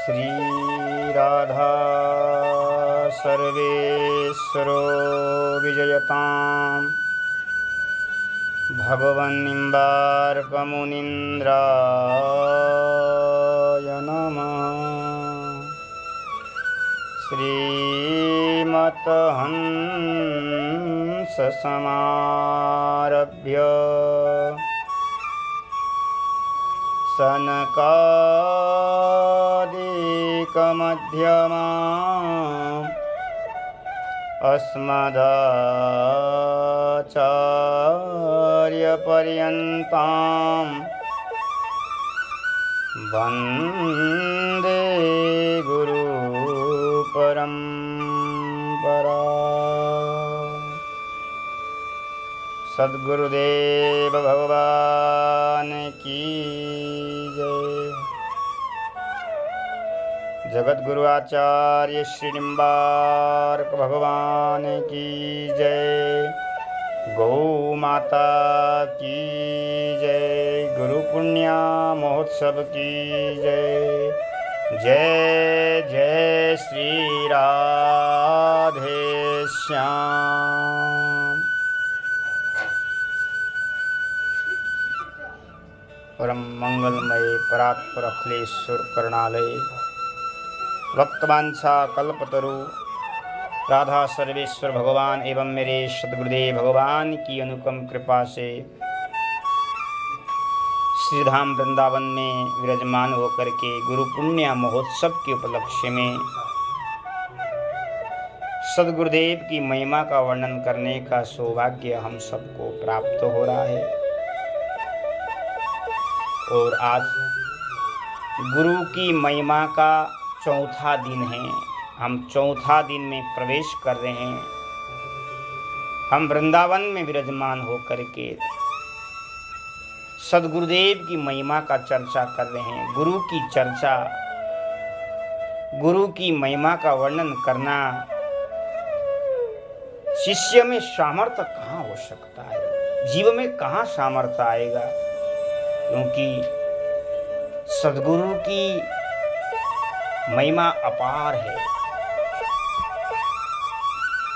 श्री राधा सर्वेश्वरो विजयताम् भगवन्निम्बार्कमुनीन्द्राय नमः। श्रीमतहंससमारभ्य सनकादिकमध्यमाम् अस्मदाचार्यपर्यन्तां वन्दे गुरुपरम्परा। सद्गुरुदेव भगवान की जय। जगत गुरु आचार्य श्री निम्बार्क भगवान की जय। गौ माता की जय। गुरु पुण्य महोत्सव की जय। जय जय श्री राधे श्याम। परम मंगलमय परात्पर अखिलेश्वर करुणालय वक्तवांछा कल्पतरु राधा सर्वेश्वर भगवान एवं मेरे सद्गुरुदेव भगवान की अनुपम कृपा से श्रीधाम वृंदावन में विराजमान होकर के गुरु पुण्य महोत्सव के उपलक्ष्य में सद्गुरुदेव की महिमा का वर्णन करने का सौभाग्य हम सबको प्राप्त हो रहा है। और आज गुरु की महिमा का चौथा दिन है। हम चौथा दिन में प्रवेश कर रहे हैं। हम वृंदावन में विराजमान होकर के सद्गुरुदेव की महिमा का चर्चा कर रहे हैं। गुरु की चर्चा, गुरु की महिमा का वर्णन करना, शिष्य में सामर्थ्य कहाँ हो सकता है, जीव में कहाँ सामर्थ्य आएगा, क्योंकि सद्गुरु की महिमा अपार है।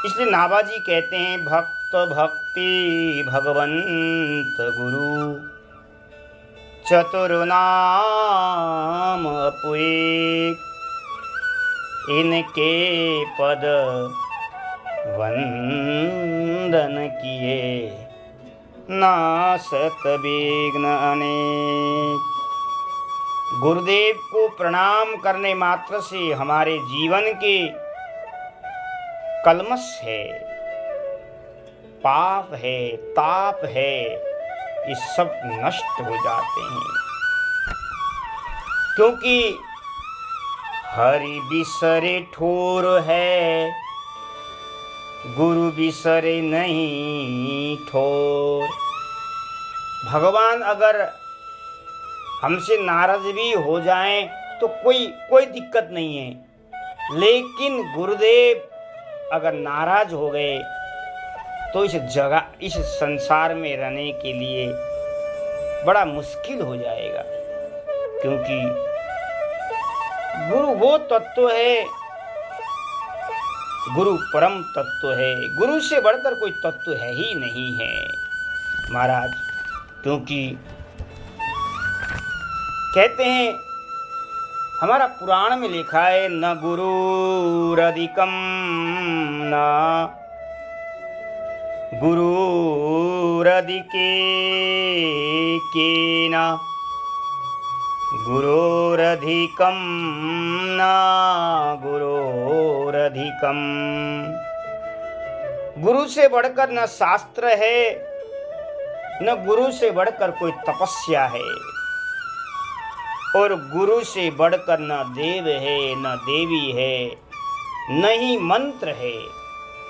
इसलिए नाभाजी कहते हैं भक्त भक्ति भगवंत गुरु चतुर्नाम अपुए इनके पद वंदन किए नासत विघ्न अनेक। गुरुदेव को प्रणाम करने मात्र से हमारे जीवन के कलमश है, पाप है, ताप है, ये सब नष्ट हो जाते हैं। क्योंकि हरि बिसरे ठोर है, गुरु बिसरे नहीं ठोर। भगवान अगर हमसे नाराज भी हो जाएं तो कोई दिक्कत नहीं है, लेकिन गुरुदेव अगर नाराज हो गए तो इस संसार में रहने के लिए बड़ा मुश्किल हो जाएगा। क्योंकि गुरु वो तत्व है, गुरु परम तत्व है, गुरु से बढ़कर कोई तत्व है ही नहीं है महाराज। क्योंकि कहते हैं, हमारा पुराण में लिखा है न गुरुरधिकम न गुरुरधिके केन गुरोरधिकम न गुरोरधिकम। गुरु से बढ़कर न शास्त्र है, न गुरु से बढ़कर कोई तपस्या है, और गुरु से बढ़कर न देव है, न देवी है, न ही मंत्र है,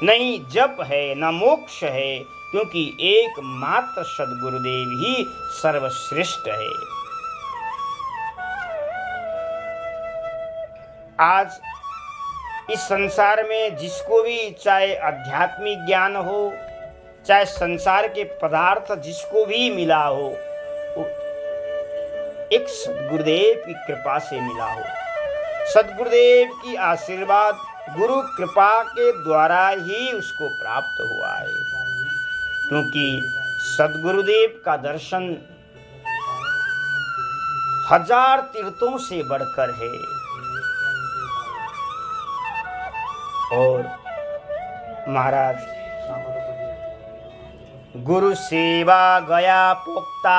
न ही जप है, न मोक्ष है, क्योंकि एकमात्र सद्गुरुदेव ही सर्वश्रेष्ठ है। आज इस संसार में जिसको भी चाहे आध्यात्मिक ज्ञान हो, चाहे संसार के पदार्थ जिसको भी मिला हो, वो एक सद्गुरुदेव की कृपा से मिला हो। सद्गुरुदेव की आशीर्वाद, गुरु कृपा के द्वारा ही उसको प्राप्त हुआ है। क्योंकि सद्गुरुदेव का दर्शन 1000 तीर्थों से बढ़कर है। और महाराज, गुरु सेवा गया पोक्ता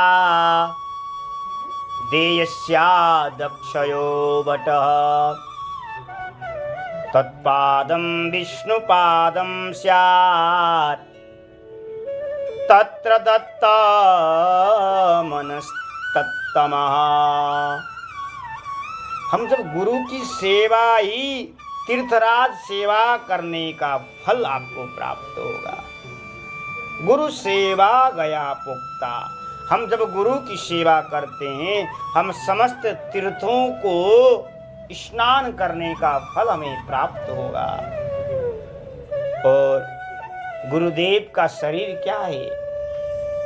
देयस्या दक्षयो बटः तत्पादं विष्णुपादं स्यात् तत्र दत्त मनस्तत्तमः। हम जब गुरु की सेवा ही तीर्थराज सेवा करने का फल आपको प्राप्त होगा। गुरु सेवा गया पुक्ता, हम जब गुरु की सेवा करते हैं, हम समस्त तीर्थों को स्नान करने का फल हमें प्राप्त होगा। और गुरुदेव का शरीर क्या है?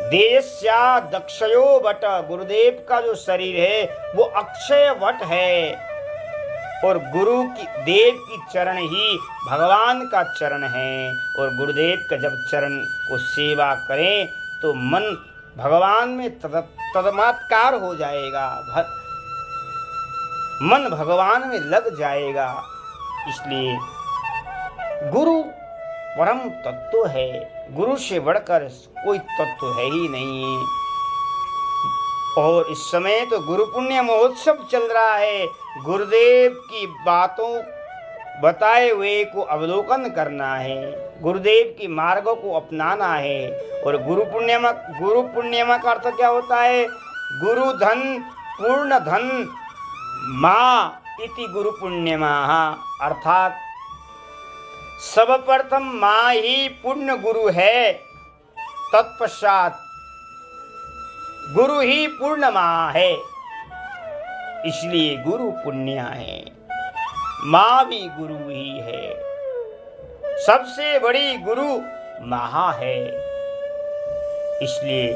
देयस्या दक्षयो वट, गुरुदेव का जो शरीर है वो अक्षय वट है। और गुरु की देव की चरण ही भगवान का चरण है। और गुरुदेव का जब चरण को सेवा करें तो मन भगवान में तन्मयकार हो जाएगा, मन भगवान में लग जाएगा। इसलिए गुरु परम तत्व है, गुरु से बढ़कर कोई तत्व है ही नहीं। और इस समय तो गुरु पुण्य महोत्सव चल रहा है। गुरुदेव की बातों बताए हुए को अवलोकन करना है, गुरुदेव की मार्गों को अपनाना है। और गुरु पुण्यमा का अर्थ क्या होता है? गुरु धन पूर्ण धन माँ इति गुरु पुण्यमा, अर्थात सर्वप्रथम माँ ही पुण्य गुरु है, तत्पश्चात गुरु ही पूर्ण माँ है। इसलिए गुरु पुण्य है, माँ भी गुरु ही है। सबसे बड़ी गुरु माँ है। इसलिए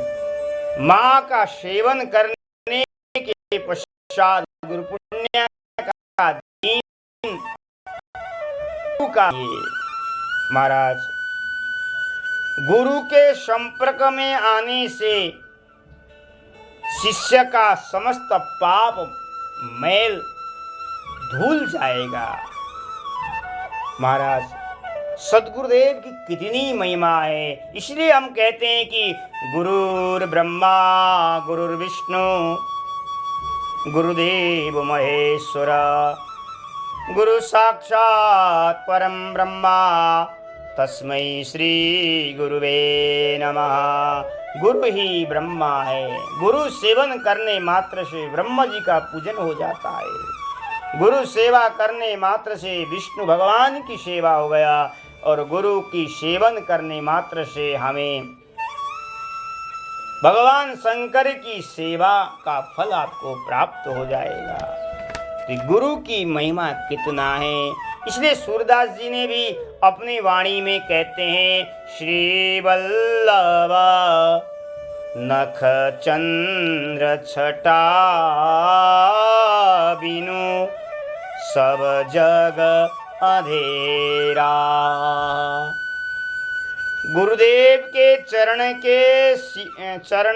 माँ का सेवन करने के पश्चात गुरु पुण्य का दीन का। महाराज, गुरु के संपर्क में आने से शिष्य का समस्त पाप मैल धुल जाएगा। महाराज, सद्गुरुदेव की कितनी महिमा है। इसलिए हम कहते हैं कि गुरुर् ब्रह्मा गुरुर्विष्णु गुरुदेव महेश्वर, गुरु साक्षात परम ब्रह्मा तस्मै श्री गुरुवे नमः। गुरु ही ब्रह्मा है। गुरु सेवन करने मात्र से ब्रह्मा जी का पूजन हो जाता है। गुरु सेवा करने मात्र से विष्णु भगवान की सेवा हो गया। और गुरु की सेवन करने मात्र से हमें भगवान शंकर की सेवा का फल आपको प्राप्त हो जाएगा। तो गुरु की महिमा कितना है। इसलिए सूरदास जी ने भी अपनी वाणी में कहते हैं, श्री वल्लभ नख चंद्र छटा बिनु सब जग अंधेरा। गुरुदेव के चरण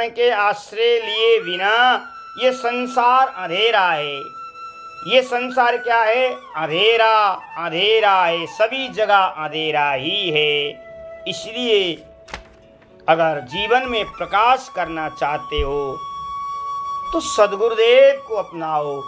के आश्रय लिए बिना ये संसार अंधेरा है। ये संसार क्या है? अंधेरा अंधेरा है, सभी जगह अंधेरा ही है। इसलिए अगर जीवन में प्रकाश करना चाहते हो तो सद्गुरुदेव को अपनाओ।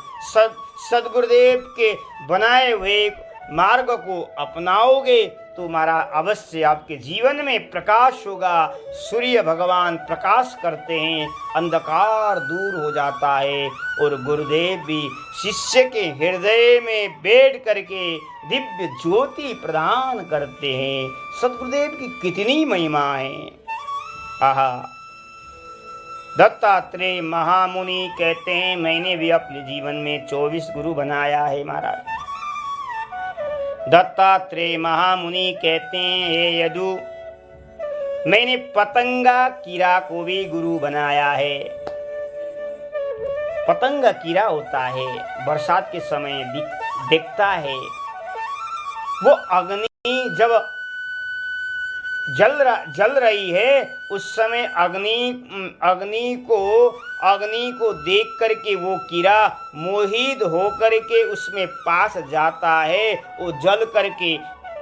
सद्गुरुदेव के बनाए हुए मार्ग को अपनाओगे तो हमारा अवश्य आपके जीवन में प्रकाश होगा। सूर्य भगवान प्रकाश करते हैं, अंधकार दूर हो जाता है। और गुरुदेव भी शिष्य के हृदय में बैठ करके दिव्य ज्योति प्रदान करते हैं। सद्गुरुदेव की कितनी महिमा है। आहा, दत्तात्रेय महामुनि कहते हैं, मैंने भी अपने जीवन में 24 गुरु बनाया है। महाराज दत्तात्रेय महामुनि कहते हैं, हे यदु, मैंने पतंगा कीड़ा को भी गुरु बनाया है। पतंगा कीड़ा होता है, बरसात के समय दिखता है। वो अग्नि जब जल रही है उस समय अग्नि को देख करके वो कीड़ा मोहित होकर के उसमें पास जाता है, वो जल करके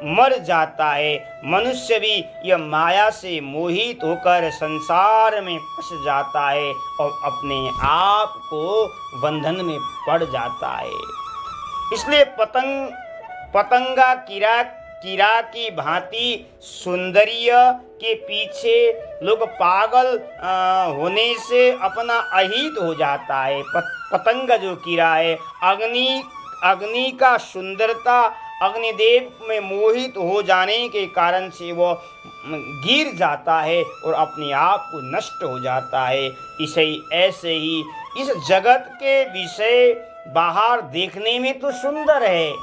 मर जाता है। मनुष्य भी यह माया से मोहित होकर संसार में फंस जाता है और अपने आप को बंधन में पड़ जाता है। इसलिए पतंगा कीड़ा की भांति सौंदर्य के पीछे लोग पागल होने से अपना अहित हो जाता है। पतंग जो कीड़ा है, अग्नि का सुंदरता अग्निदेव में मोहित हो जाने के कारण से वो गिर जाता है और अपने आप को नष्ट हो जाता है। ऐसे ही इस जगत के विषय बाहर देखने में तो सुंदर है,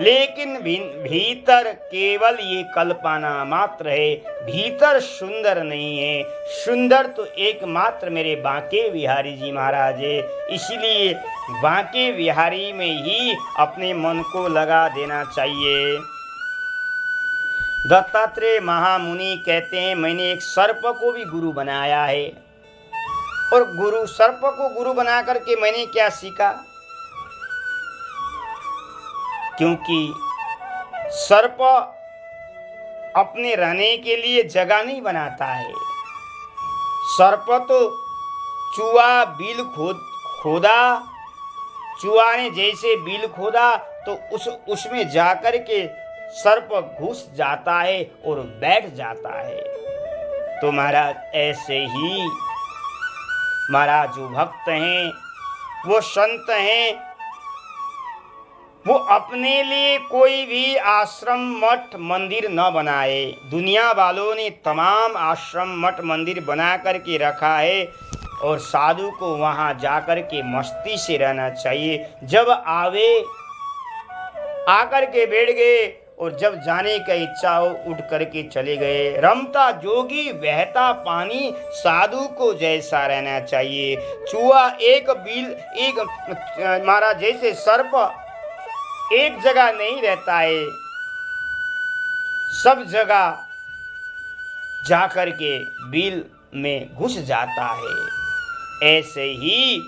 लेकिन भीतर केवल ये कल्पना मात्र है, भीतर सुंदर नहीं है। सुंदर तो एकमात्र मेरे बांके बिहारी जी महाराज है। इसलिए बांके बिहारी में ही अपने मन को लगा देना चाहिए। दत्तात्रेय महामुनि कहते हैं, मैंने एक सर्प को भी गुरु बनाया है, और सर्प को गुरु बना करके मैंने क्या सीखा? क्योंकि सर्प अपने रहने के लिए जगह नहीं बनाता है। सर्प तो चूहा बिल खोदा, चूहा ने जैसे बिल खोदा तो उसमें जाकर के सर्प घुस जाता है और बैठ जाता है। तो महाराज ऐसे ही महाराज जो भक्त हैं, वो संत हैं, वो अपने लिए कोई भी आश्रम मठ मंदिर न बनाए। दुनिया वालों ने तमाम आश्रम मठ मंदिर बना करके रखा है, और साधु को वहाँ जाकर के मस्ती से रहना चाहिए। जब आकर के बैठ गए, और जब जाने का इच्छा हो उठ करके चले गए। रमता जोगी बहता पानी, साधु को जैसा रहना चाहिए। चूहा एक महाराज जैसे सर्प एक जगह नहीं रहता है, सब जगह जाकर के बिल में घुस जाता है। ऐसे ही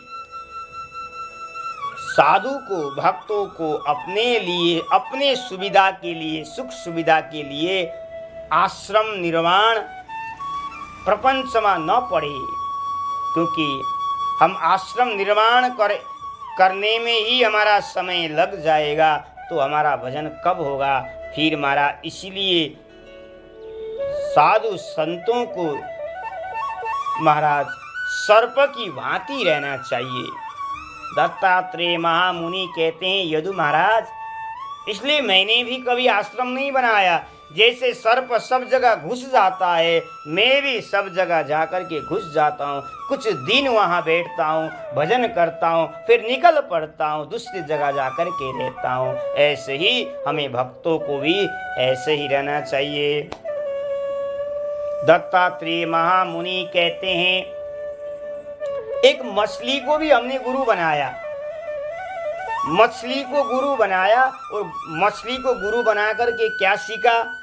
साधु को, भक्तों को अपने लिए, अपने सुविधा के लिए, सुख सुविधा के लिए आश्रम निर्माण प्रपंच में न पड़े, क्योंकि हम आश्रम निर्माण करने में ही हमारा समय लग जाएगा तो हमारा भजन कब होगा फिर हमारा। इसलिए साधु संतों को महाराज सर्प की भांति रहना चाहिए। दत्तात्रेय महामुनि कहते हैं, यदु महाराज, इसलिए मैंने भी कभी आश्रम नहीं बनाया। जैसे सर्प सब जगह घुस जाता है, मैं भी सब जगह जाकर के घुस जाता हूँ। कुछ दिन वहाँ बैठता हूँ, भजन करता हूँ, फिर निकल पड़ता हूँ, दूसरी जगह जाकर के रहता हूँ। ऐसे ही हमें भक्तों को भी ऐसे ही रहना चाहिए। दत्तात्रेय महामुनि कहते हैं, एक मछली को भी हमने गुरु बनाया। मछली को गुरु बनाया, और मछली को गुरु बना करके क्या सीखा?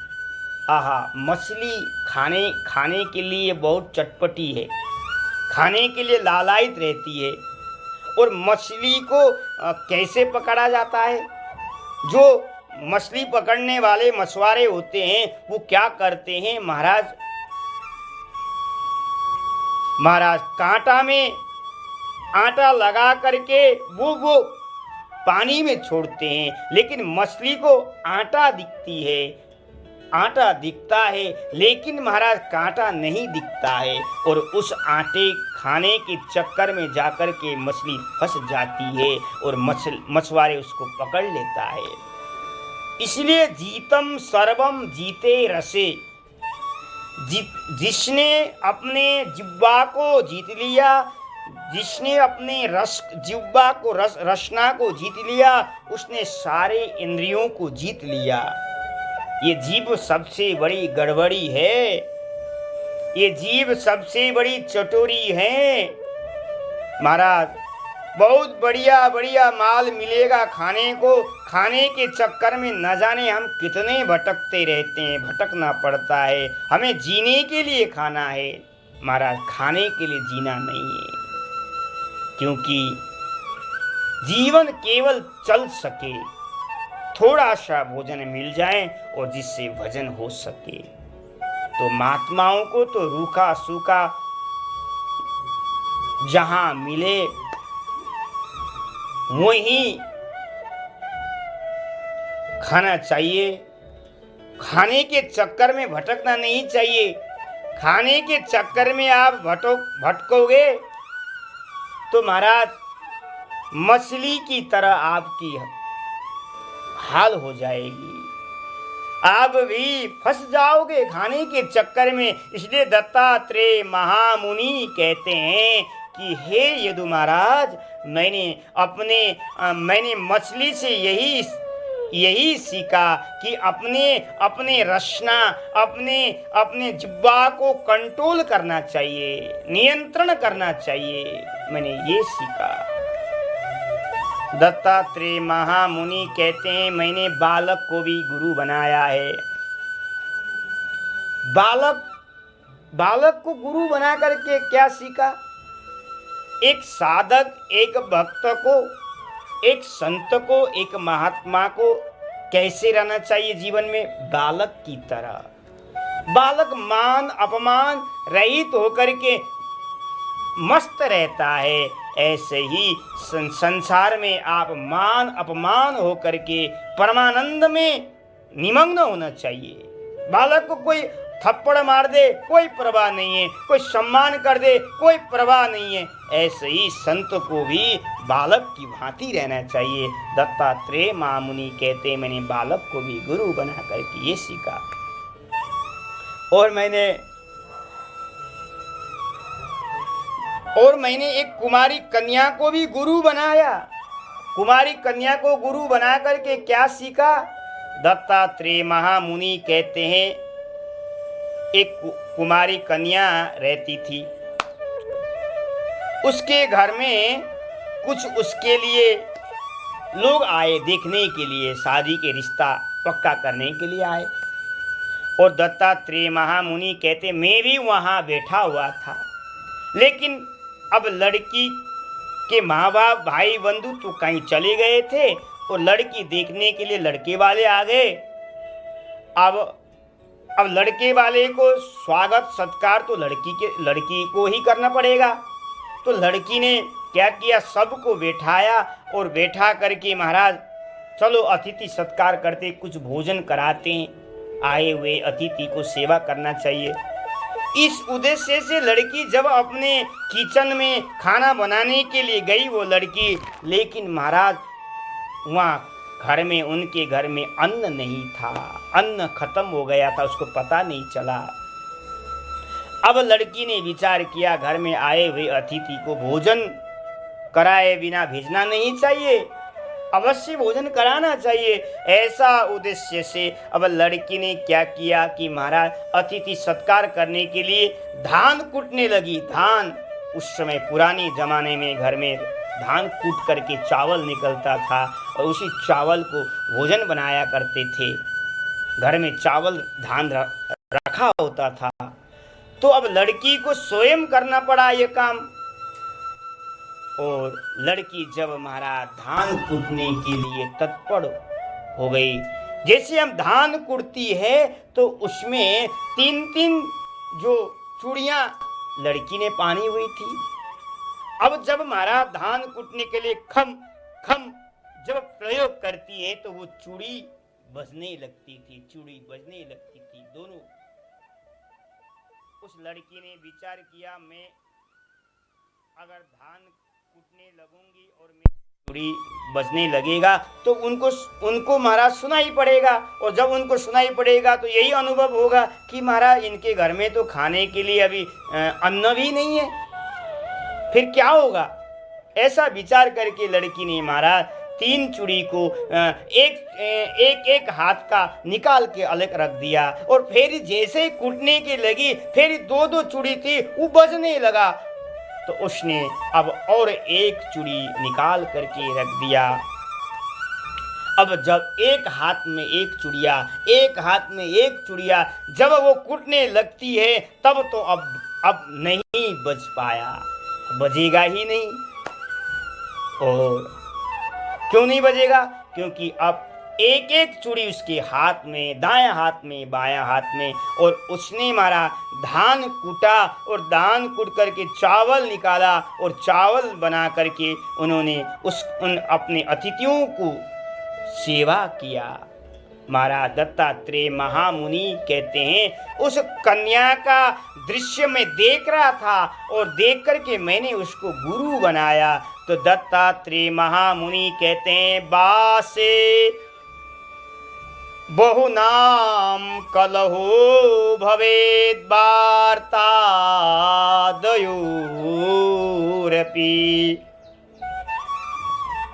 मछली खाने के लिए बहुत चटपटी है, खाने के लिए लालायित रहती है। और मछली को कैसे पकड़ा जाता है? जो मछली पकड़ने वाले मछुआरे होते हैं वो क्या करते हैं महाराज, कांटा में आटा लगा करके वो पानी में छोड़ते हैं। लेकिन मछली को आटा दिखता है, लेकिन महाराज कांटा नहीं दिखता है, और उस आटे खाने के चक्कर में जाकर के मछली फंस जाती है और मछुआरे उसको पकड़ लेता है। इसलिए जीतम सर्वम जीते रसे, जिसने अपने जिह्वा को जीत लिया, जिसने अपने जिह्वा को रसना को जीत लिया, उसने सारे इंद्रियों को जीत लिया। ये जीव सबसे बड़ी गड़बड़ी है, ये जीव सबसे बड़ी चटोरी है। महाराज बहुत बढ़िया बढ़िया माल मिलेगा खाने को, खाने के चक्कर में न जाने हम कितने भटकते रहते हैं, भटकना पड़ता है। हमें जीने के लिए खाना है महाराज, खाने के लिए जीना नहीं है। क्योंकि जीवन केवल चल सके, थोड़ा सा भोजन मिल जाए और जिससे भजन हो सके। तो महात्माओं को तो रूखा सूखा जहां मिले वही खाना चाहिए। खाने के चक्कर में भटकना नहीं चाहिए। खाने के चक्कर में आप भटकोगे तो महाराज मछली की तरह आपकी हाल हो जाएगी, आप भी फंस जाओगे खाने के चक्कर में। इसलिए दत्तात्रेय महामुनि कहते हैं कि हे यदु महाराज, मैंने मछली से यही सीखा कि अपने रसना, अपने जिह्वा को कंट्रोल करना चाहिए, नियंत्रण करना चाहिए। मैंने ये सीखा। दत्तात्रेय महामुनि कहते हैं मैंने बालक को भी गुरु बनाया है। बालक को गुरु बना करके क्या सीखा? एक साधक, एक भक्त को, एक संत को, एक महात्मा को कैसे रहना चाहिए जीवन में? बालक की तरह। बालक मान अपमान रहित होकर के मस्त रहता है, ऐसे ही संसार में आप मान अपमान होकर के परमानंद में निमग्न होना चाहिए। बालक को कोई थप्पड़ मार दे कोई परवाह नहीं है, कोई सम्मान कर दे कोई परवाह नहीं है, ऐसे ही संत को भी बालक की भांति रहना चाहिए। दत्तात्रेय महामुनि कहते मैंने बालक को भी गुरु बना करके ये सीखा। और मैंने एक कुमारी कन्या को भी गुरु बनाया। कुमारी कन्या को गुरु बना करके क्या सीखा? दत्तात्रेय महामुनि कहते हैं एक कुमारी कन्या रहती थी, उसके घर में कुछ उसके लिए लोग आए देखने के लिए, शादी के रिश्ता पक्का करने के लिए आए। और दत्तात्रेय महामुनि कहते मैं भी वहां बैठा हुआ था, लेकिन अब लड़की के माँ बाप भाई बंधु तो कहीं चले गए थे और लड़की देखने के लिए लड़के वाले आ गए। अब लड़के वाले को स्वागत सत्कार तो लड़की को ही करना पड़ेगा। तो लड़की ने क्या किया, सबको बैठाया और बैठा करके महाराज चलो अतिथि सत्कार करते, कुछ भोजन कराते हैं, आए हुए अतिथि को सेवा करना चाहिए। इस उद्देश्य से लड़की जब अपने किचन में खाना बनाने के लिए गई वो लड़की, लेकिन महाराज वहाँ घर में, उनके घर में अन्न नहीं था, अन्न खत्म हो गया था, उसको पता नहीं चला। अब लड़की ने विचार किया घर में आए हुए अतिथि को भोजन कराए बिना भेजना नहीं चाहिए, अवश्य भोजन कराना चाहिए। ऐसा उद्देश्य से अब लड़की ने क्या किया कि महाराज अतिथि सत्कार करने के लिए धान कूटने लगी। धान उस समय पुराने जमाने में घर में धान कूट करके चावल निकलता था और उसी चावल को भोजन बनाया करते थे। घर में चावल धान रखा होता था। तो अब लड़की को स्वयं करना पड़ा ये काम। और लड़की जब महाराज धान कूटने के लिए तत्पर हो गई, जैसे हम धान कुटती है तो उसमें 3-3 जो चूड़ियां लड़की ने पानी हुई थी। अब जब महाराज धान कूटने के लिए खम खम जब प्रयोग करती है तो वो चूड़ी बजने लगती थी, चूड़ी बजने लगती थी दोनों। उस लड़की ने विचार किया मैं अगर धान कूटने लगूंगी और मेरी चूड़ी बजने लगेगा तो उनको महाराज सुनाई पड़ेगा, और जब उनको सुनाई पड़ेगा तो यही अनुभव होगा कि महाराज इनके घर में तो खाने के लिए अभी अन्न भी नहीं है, फिर क्या होगा। ऐसा विचार करके लड़की ने महाराज 3 चूड़ी को एक हाथ का निकाल के अलग रख दिया, और फिर जैसे कूटने की लगी फिर 2-2 चूड़ी थी वो बजने लगा। तो तो उसने अब और एक चूड़ी निकाल करके रख दिया। अब जब एक हाथ में एक चूड़िया, एक हाथ में एक चूड़िया जब वो कूटने लगती है, तब तो अब नहीं बच पाया, बजेगा ही नहीं। और क्यों नहीं बजेगा? क्योंकि अब एक एक चूड़ी उसके हाथ में, दायां हाथ में, बायां हाथ में, और उसने मारा धान कूटा और धान कूट करके चावल निकाला और चावल बना करके उन्होंने उन अपने अतिथियों को सेवा किया। महाराज दत्तात्रेय महामुनि कहते हैं, उस कन्या का दृश्य में देख रहा था और देख करके मैंने उसको गुरु बनाया। तो दत्तात्रेय महामुनि कहते हैं, बासे बहुनाम कलहो भवेद वार्ता दयोरपि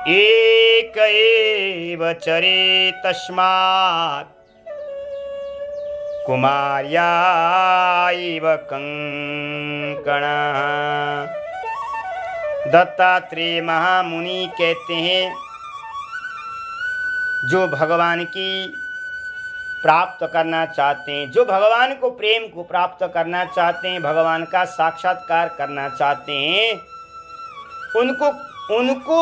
एक एव चरे तस्मात् कुमार्या इव कंकणः। दत्तात्रेय महामुनि कहते हैं, जो भगवान की प्राप्त करना चाहते हैं, जो भगवान को प्रेम को प्राप्त करना चाहते हैं, भगवान का साक्षात्कार करना चाहते हैं, उनको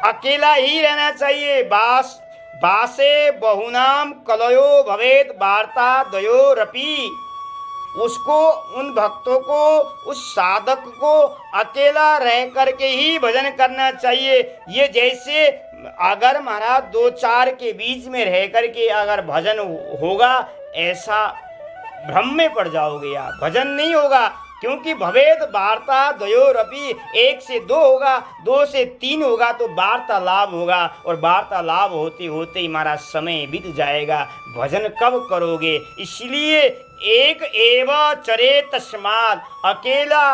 अकेला ही रहना चाहिए। बासे बहुनाम कलयो भवेद वार्ता द्वयोरपि। उसको, उन भक्तों को, उस साधक को अकेला रह करके ही भजन करना चाहिए। ये जैसे अगर महाराज दो चार के बीच में रह करके अगर भजन होगा, ऐसा भ्रम में पड़ जाओगे आप, भजन नहीं होगा। क्योंकि भवेद वार्ता द्वयोरपि, एक से दो होगा, दो से तीन होगा तो वार्तालाप होगा, और वार्तालाप होते होते ही हमारा समय बीत जाएगा, भजन कब करोगे? इसलिए एक एव चरे तस्मात्, अकेला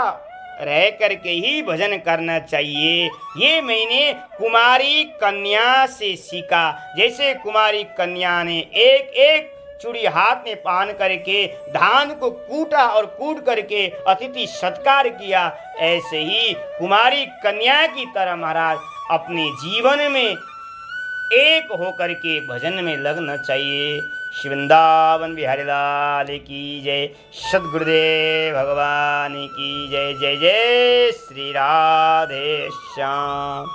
रह करके ही भजन करना चाहिए। ये मैंने कुमारी कन्या से सीखा। जैसे कुमारी कन्या ने एक एक चूड़ी हाथ में पान करके धान को कूटा और कूट करके अतिथि सत्कार किया, ऐसे ही कुमारी कन्या की तरह महाराज अपने जीवन में एक होकर के भजन में लगना चाहिए। श्री वृंदावन बिहारी लाल की जय, सद्गुरुदेव भगवान की जय। जय जय श्री राधे श्याम।